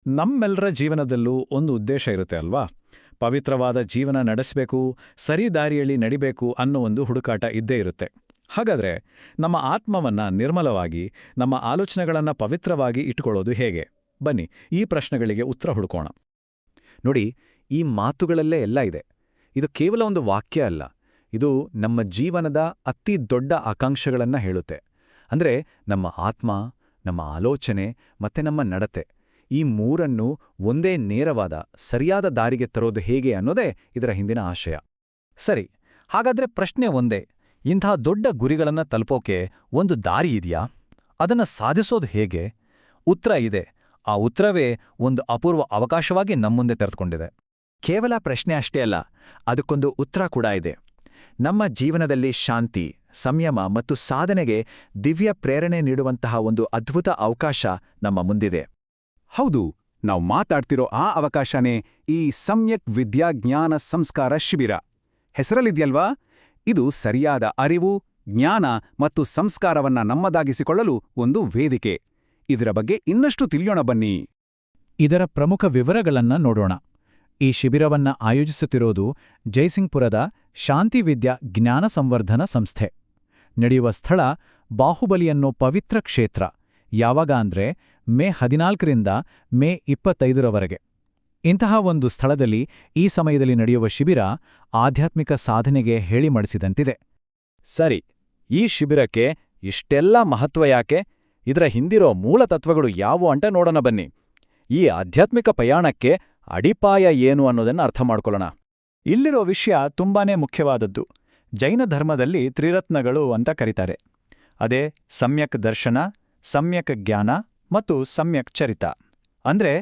ನಮ್ಮೆಲ್ಲರ ಜೀವನದಲ್ಲೂ ಒಂದು ಉದ್ದೇಶ ಇರುತ್ತೆ ಅಲ್ವಾ? ಪವಿತ್ರವಾದ ಜೀವನ ನಡೆಸಬೇಕು, ಸರಿ ದಾರಿಯಲ್ಲಿ ನಡಿಬೇಕು ಅನ್ನೋ ಒಂದು ಹುಡುಕಾಟ ಇದ್ದೇ ಇರುತ್ತೆ. ಹಾಗಾದ್ರೆ ನಮ್ಮ ಆತ್ಮವನ್ನ ನಿರ್ಮಲವಾಗಿ, ನಮ್ಮ ಆಲೋಚನೆಗಳನ್ನ ಪವಿತ್ರವಾಗಿ ಇಟ್ಕೊಳ್ಳೋದು ಹೇಗೆ? ಬನ್ನಿ, ಈ ಪ್ರಶ್ನೆಗಳಿಗೆ ಉತ್ತರ ಹುಡುಕೋಣ. ನೋಡಿ, ಈ ಮಾತುಗಳಲ್ಲೇ ಎಲ್ಲ ಇದೆ. ಇದು ಕೇವಲ ಒಂದು ವಾಕ್ಯ ಅಲ್ಲ, ಇದು ನಮ್ಮ ಜೀವನದ ಅತಿ ದೊಡ್ಡ ಆಕಾಂಕ್ಷೆಗಳನ್ನ ಹೇಳುತ್ತೆ. ಅಂದ್ರೆ ನಮ್ಮ ಆತ್ಮ, ನಮ್ಮ ಆಲೋಚನೆ ಮತ್ತೆ ನಮ್ಮ ನಡತೆ, ಈ ಮೂರನ್ನು ಒಂದೇ ನೇರವಾದ ಸರಿಯಾದ ದಾರಿಗೆ ತರೋದು ಹೇಗೆ ಅನ್ನೋದೇ ಇದರ ಹಿಂದಿನ ಆಶಯ. ಸರಿ, ಹಾಗಾದ್ರೆ ಪ್ರಶ್ನೆ ಒಂದೇ. ಇಂಥ ದೊಡ್ಡ ಗುರಿಗಳನ್ನ ತಲುಪೋಕೆ ಒಂದು ದಾರಿ ಇದೆಯಾ? ಅದನ್ನ ಸಾಧಿಸೋದು ಹೇಗೆ? ಉತ್ತರ ಇದೆ. ಆ ಉತ್ತರವೇ ಒಂದು ಅಪೂರ್ವ ಅವಕಾಶವಾಗಿ ನಮ್ಮುಂದೆ ತೆರೆದುಕೊಂಡಿದೆ. ಕೇವಲ ಪ್ರಶ್ನೆ ಅಷ್ಟೇ ಅಲ್ಲ, ಅದಕ್ಕೊಂದು ಉತ್ತರ ಕೂಡ ಇದೆ. ನಮ್ಮ ಜೀವನದಲ್ಲಿ ಶಾಂತಿ, ಸಂಯಮ ಮತ್ತು ಸಾಧನೆಗೆ ದಿವ್ಯ ಪ್ರೇರಣೆ ನೀಡುವಂತಹ ಒಂದು ಅದ್ಭುತ ಅವಕಾಶ ನಮ್ಮ ಮುಂದಿದೆ. ಹೌದು, ನಾವು ಮಾತಾಡ್ತಿರೋ ಆ ಅವಕಾಶನೇ ಈ ಸಮ್ಯಕ್ ವಿದ್ಯಾಜ್ಞಾನ ಸಂಸ್ಕಾರ ಶಿಬಿರ. ಹೆಸರಲ್ಲಿದ್ಯಲ್ವಾ? ಇದು ಸರಿಯಾದ ಅರಿವು, ಜ್ಞಾನ ಮತ್ತು ಸಂಸ್ಕಾರವನ್ನ ನಮ್ಮದಾಗಿಸಿಕೊಳ್ಳಲು ಒಂದು ವೇದಿಕೆ. ಇದರ ಬಗ್ಗೆ ಇನ್ನಷ್ಟು ತಿಳಿಯೋಣ ಬನ್ನಿ. ಇದರ ಪ್ರಮುಖ ವಿವರಗಳನ್ನ ನೋಡೋಣ. ಈ ಶಿಬಿರವನ್ನ ಆಯೋಜಿಸುತ್ತಿರೋದು ಜೈಸಿಂಗ್ಪುರದ ಶಾಂತಿವಿದ್ಯಾ ಜ್ಞಾನ ಸಂವರ್ಧನ ಸಂಸ್ಥೆ. ನಡೆಯುವ ಸ್ಥಳ ಬಾಹುಬಲಿ ಅನ್ನೋ ಪವಿತ್ರ ಕ್ಷೇತ್ರ. ಯಾವಾಗ ಅಂದ್ರೆ ಮೇ 14ರಿಂದ ಮೇ 25ರವರೆಗೆ. ಇಂತಹ ಒಂದು ಸ್ಥಳದಲ್ಲಿ ಈ ಸಮಯದಲ್ಲಿ ನಡೆಯುವ ಶಿಬಿರ ಆಧ್ಯಾತ್ಮಿಕ ಸಾಧನೆಗೆ ಹೇಳಿ ಮಾಡಿಸಿದಂತಿದೆ. ಸರಿ, ಈ ಶಿಬಿರಕ್ಕೆ ಇಷ್ಟೆಲ್ಲ ಮಹತ್ವ ಯಾಕೆ? ಇದರ ಹಿಂದಿರೋ ಮೂಲ ತತ್ವಗಳು ಯಾವುವು ಅಂತ ನೋಡೋಣ ಬನ್ನಿ. ಈ ಆಧ್ಯಾತ್ಮಿಕ ಪಯಾಣಕ್ಕೆ ಅಡಿಪಾಯ ಏನು ಅನ್ನೋದನ್ನ ಅರ್ಥ ಮಾಡ್ಕೊಳ್ಳೋಣ. ಇಲ್ಲಿರೋ ವಿಷಯ ತುಂಬಾನೇ ಮುಖ್ಯವಾದದ್ದು. ಜೈನ ಧರ್ಮದಲ್ಲಿ ತ್ರಿರತ್ನಗಳು ಅಂತ ಕರೀತಾರೆ. ಅದೇ ಸಮ್ಯಕ್ ದರ್ಶನ, ಸಮ್ಯಕ್ ಜ್ಞಾನ ಮತ್ತು ಸಮ್ಯಕ್ ಚರಿತ. ಅಂದ್ರೆ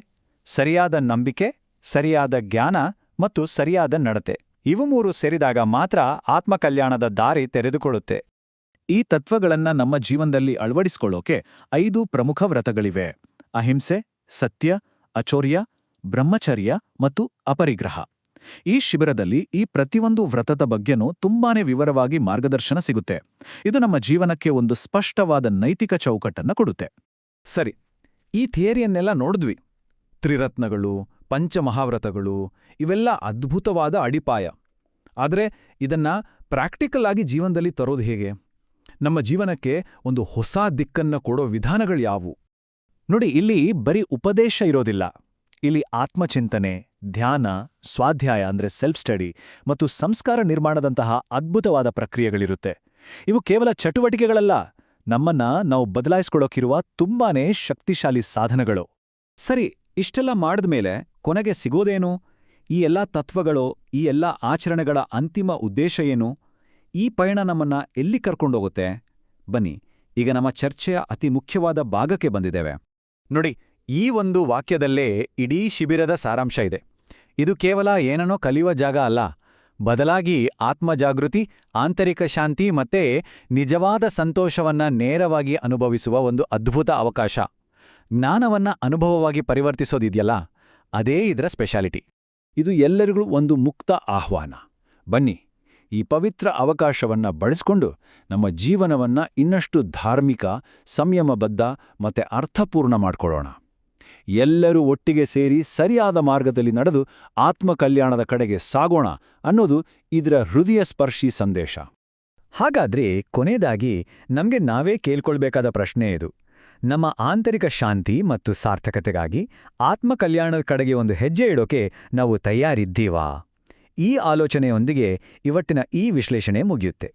ಸರಿಯಾದ ನಂಬಿಕೆ, ಸರಿಯಾದ ಜ್ಞಾನ ಮತ್ತು ಸರಿಯಾದ ನಡತೆ. ಇವು ಮೂರು ಸೇರಿದಾಗ ಮಾತ್ರ ಆತ್ಮಕಲ್ಯಾಣದ ದಾರಿ ತೆರೆದುಕೊಳ್ಳುತ್ತೆ. ಈ ತತ್ವಗಳನ್ನ ನಮ್ಮ ಜೀವನದಲ್ಲಿ ಅಳವಡಿಸಿಕೊಳ್ಳೋಕೆ 5 ಪ್ರಮುಖ ವ್ರತಗಳಿವೆ: ಅಹಿಂಸೆ, ಸತ್ಯ, ಅಚೌರ್ಯ, ಬ್ರಹ್ಮಚರ್ಯ ಮತ್ತು ಅಪರಿಗ್ರಹ. ಈ ಶಿಬಿರದಲ್ಲಿ ಈ ಪ್ರತಿಯೊಂದು ವ್ರತದ ಬಗ್ಗೆನೂ ತುಂಬಾನೇ ವಿವರವಾಗಿ ಮಾರ್ಗದರ್ಶನ ಸಿಗುತ್ತೆ. ಇದು ನಮ್ಮ ಜೀವನಕ್ಕೆ ಒಂದು ಸ್ಪಷ್ಟವಾದ ನೈತಿಕ ಚೌಕಟ್ಟನ್ನ ಕೊಡುತ್ತೆ. ಸರಿ, ಈ ಥಿಯರಿಯನ್ನೆಲ್ಲ ನೋಡಿದ್ವಿ. ತ್ರಿರತ್ನಗಳು, ಪಂಚಮಹಾವ್ರತಗಳು, ಇವೆಲ್ಲ ಅದ್ಭುತವಾದ ಅಡಿಪಾಯ. ಆದರೆ ಇದನ್ನ ಪ್ರಾಕ್ಟಿಕಲ್ ಆಗಿ ಜೀವನದಲ್ಲಿ ತರೋದು ಹೇಗೆ? ನಮ್ಮ ಜೀವನಕ್ಕೆ ಒಂದು ಹೊಸ ದಿಕ್ಕನ್ನ ಕೊಡೋ ವಿಧಾನಗಳ್ಯಾವು? ನೋಡಿ, ಇಲ್ಲಿ ಬರೀ ಉಪದೇಶ ಇರೋದಿಲ್ಲ. ಇಲ್ಲಿ ಆತ್ಮಚಿಂತನೆ, ಧ್ಯಾನ, ಸ್ವಾಧ್ಯಾಯ ಅಂದ್ರೆ ಸೆಲ್ಫ್ ಸ್ಟಡಿ ಮತ್ತು ಸಂಸ್ಕಾರ ನಿರ್ಮಾಣದಂತಹ ಅದ್ಭುತವಾದ ಪ್ರಕ್ರಿಯೆಗಳಿರುತ್ತೆ. ಇವು ಕೇವಲ ಚಟುವಟಿಕೆಗಳಲ್ಲ, ನಮ್ಮನ್ನ ನಾವು ಬದಲಾಯಿಸ್ಕೊಳ್ಳೋಕಿರುವ ತುಂಬಾನೇ ಶಕ್ತಿಶಾಲಿ ಸಾಧನಗಳು. ಸರಿ, ಇಷ್ಟೆಲ್ಲ ಮಾಡಿದ್ಮೇಲೆ ಕೊನೆಗೆ ಸಿಗೋದೇನು? ಈ ಎಲ್ಲಾ ತತ್ವಗಳು, ಈ ಎಲ್ಲಾ ಆಚರಣೆಗಳ ಅಂತಿಮ ಉದ್ದೇಶ ಏನು? ಈ ಪಯಣ ನಮ್ಮನ್ನ ಎಲ್ಲಿ ಕರ್ಕೊಂಡೋಗುತ್ತೆ? ಬನ್ನಿ, ಈಗ ನಮ್ಮ ಚರ್ಚೆಯ ಅತಿ ಮುಖ್ಯವಾದ ಭಾಗಕ್ಕೆ ಬಂದಿದ್ದೇವೆ. ನೋಡಿ, ಈ ಒಂದು ವಾಕ್ಯದಲ್ಲೇ ಇಡೀ ಶಿಬಿರದ ಸಾರಾಂಶ ಇದೆ. ಇದು ಕೇವಲ ಏನನ್ನೋ ಕಲಿಯುವ ಜಾಗ ಅಲ್ಲ, ಬದಲಾಗಿ ಆತ್ಮಜಾಗೃತಿ, ಆಂತರಿಕ ಶಾಂತಿ ಮತ್ತೆ ನಿಜವಾದ ಸಂತೋಷವನ್ನ ನೇರವಾಗಿ ಅನುಭವಿಸುವ ಒಂದು ಅದ್ಭುತ ಅವಕಾಶ. ಜ್ಞಾನವನ್ನ ಅನುಭವವಾಗಿ ಪರಿವರ್ತಿಸೋದಿದೆಯಲ್ಲ, ಅದೇ ಇದರ ಸ್ಪೆಷಾಲಿಟಿ. ಇದು ಎಲ್ಲರಿಗೂ ಒಂದು ಮುಕ್ತ ಆಹ್ವಾನ. ಬನ್ನಿ, ಈ ಪವಿತ್ರ ಅವಕಾಶವನ್ನ ಬಳಸಿಕೊಂಡು ನಮ್ಮ ಜೀವನವನ್ನ ಇನ್ನಷ್ಟು ಧಾರ್ಮಿಕ, ಸಂಯಮಬದ್ಧ ಮತ್ತೆ ಅರ್ಥಪೂರ್ಣ ಮಾಡ್ಕೊಳ್ಳೋಣ. ಎಲ್ಲರೂ ಒಟ್ಟಿಗೆ ಸೇರಿ ಸರಿಯಾದ ಮಾರ್ಗದಲ್ಲಿ ನಡೆದು ಆತ್ಮಕಲ್ಯಾಣದ ಕಡೆಗೆ ಸಾಗೋಣ ಅನ್ನೋದು ಇದರ ಹೃದಯ ಸ್ಪರ್ಶಿ ಸಂದೇಶ. ಹಾಗಾದ್ರೆ ಕೊನೆಯದಾಗಿ ನಮ್ಗೆ ನಾವೇ ಕೇಳ್ಕೊಳ್ಬೇಕಾದ ಪ್ರಶ್ನೆ ಇದು: ನಮ್ಮ ಆಂತರಿಕ ಶಾಂತಿ ಮತ್ತು ಸಾರ್ಥಕತೆಗಾಗಿ ಆತ್ಮಕಲ್ಯಾಣದ ಕಡೆಗೆ ಒಂದು ಹೆಜ್ಜೆ ಇಡೋಕೆ ನಾವು ತಯಾರಿದ್ದೀವಾ? ಈ ಆಲೋಚನೆಯೊಂದಿಗೆ ಇವತ್ತಿನ ಈ ವಿಶ್ಲೇಷಣೆ ಮುಗಿಯುತ್ತೆ.